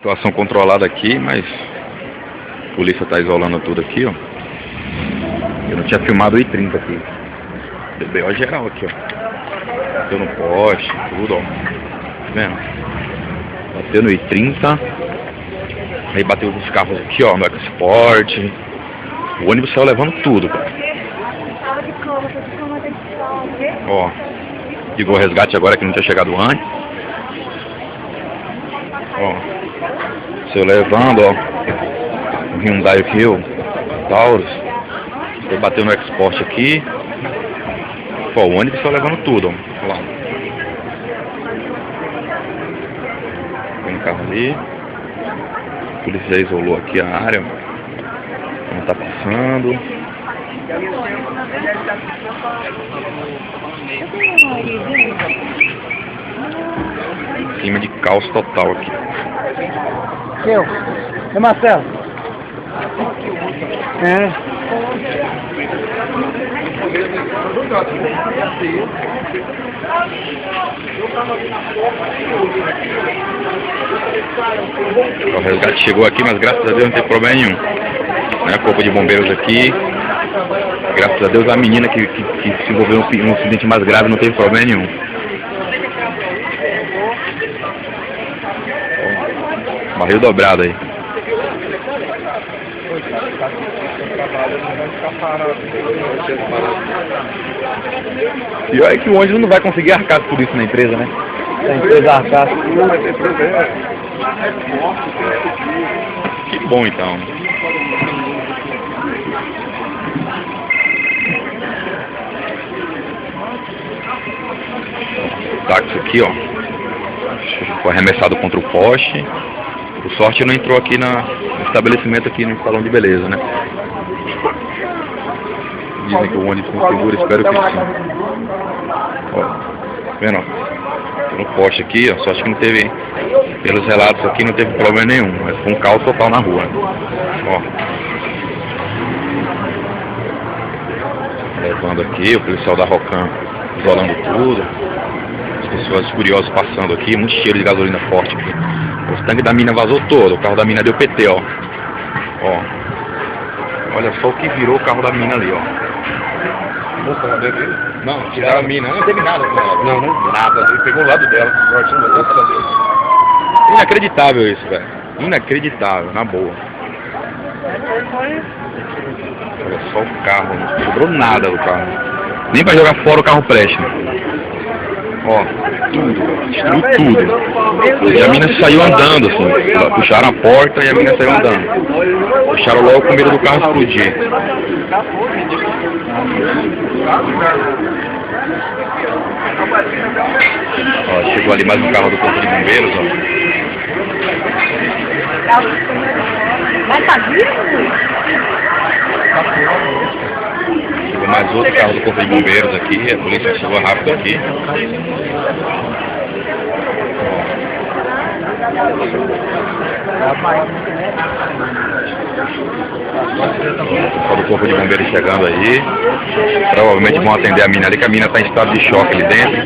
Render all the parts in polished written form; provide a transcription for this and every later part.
Situação controlada aqui, mas a polícia está isolando tudo aqui, ó. Eu não tinha filmado o I-30 aqui. BO geral aqui, ó. Bateu no poste, tudo, ó. Tá vendo? Bateu no I-30. Aí bateu os carros aqui, ó, no EcoSport. O ônibus saiu levando tudo, cara. Ó. Ligou o resgate agora que não tinha chegado antes. Ó. Saiu levando, ó. O Hyundai aqui, o Taurus. Ele bateu no EcoSport aqui. Pô, o ônibus saiu levando tudo, ó. Lá. Tem um carro ali. A polícia já isolou aqui a área. Não tá passando. Clima de caos total aqui. É Marcelo? É. O resgate chegou aqui, mas graças a Deus não tem problema nenhum. Né? Corpo de bombeiros aqui. Graças a Deus a menina que se envolveu em um acidente mais grave não teve problema nenhum. Barril dobrado aí. Pior é que o ônibus não vai conseguir arcar por isso na empresa, né? A empresa arcar. Que bom então. O táxi aqui, ó. Foi arremessado contra o poste. Por sorte não entrou aqui no estabelecimento, aqui no salão de beleza, né? Dizem que o ônibus não segura, espero que sim. Ó, tá vendo, ó? No poste aqui, ó, sorte que não teve, pelos relatos aqui, não teve problema nenhum, mas foi um caos total na rua. Ó. Levando aqui, o policial da Rocan isolando tudo. As pessoas curiosas passando aqui, muito cheiro de gasolina forte aqui. O tanque da mina vazou todo, o carro da mina deu PT, ó. Ó. Olha só o que virou o carro da mina ali, ó. Não, tiraram a mina, não teve nada com ela. Não, nada, ele pegou o lado dela. Inacreditável isso, velho. Inacreditável, na boa. Olha só o carro, não sobrou nada do carro. Nem pra jogar fora o carro presta. Ó, tudo, destruiu tudo. E a mina saiu andando, assim. Puxaram a porta e a mina saiu andando. Puxaram logo com medo do carro explodir. Ó, chegou ali mais um carro do corpo de bombeiros, ó. Mas tá vivo? Chegou mais outro carro do corpo de bombeiros aqui, a polícia chegou rápido aqui. Ó, do corpo de bombeiros chegando aí. Provavelmente vão atender a mina ali, que a mina está em estado de choque ali dentro.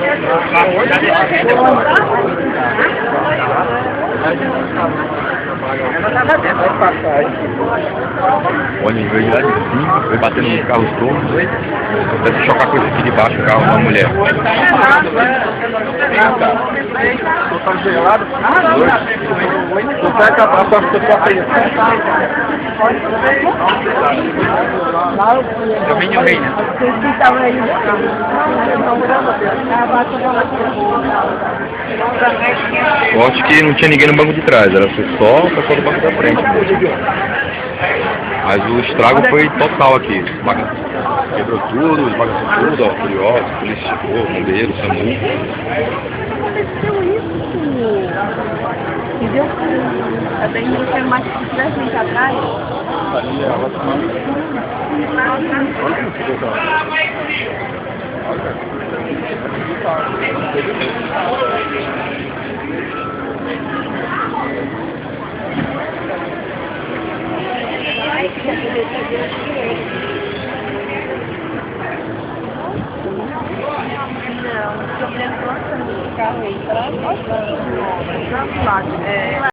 O ônibus veio lá de cima, foi batendo nos carros todos. Deve chocar com esse aqui de baixo, o carro da mulher. Domínio rei, né? Sorte que não tinha ninguém no banco de trás, era só o pessoal do banco da frente. Mas o estrago foi total aqui. Quebrou tudo, esbagaçou tudo, ó, curioso, polícia chegou, bombeiro, SAMU. Aconteceu isso? Entendeu? Até ainda foi mais de 10 meses atrás. Não, o problema é o carro aí, para nós,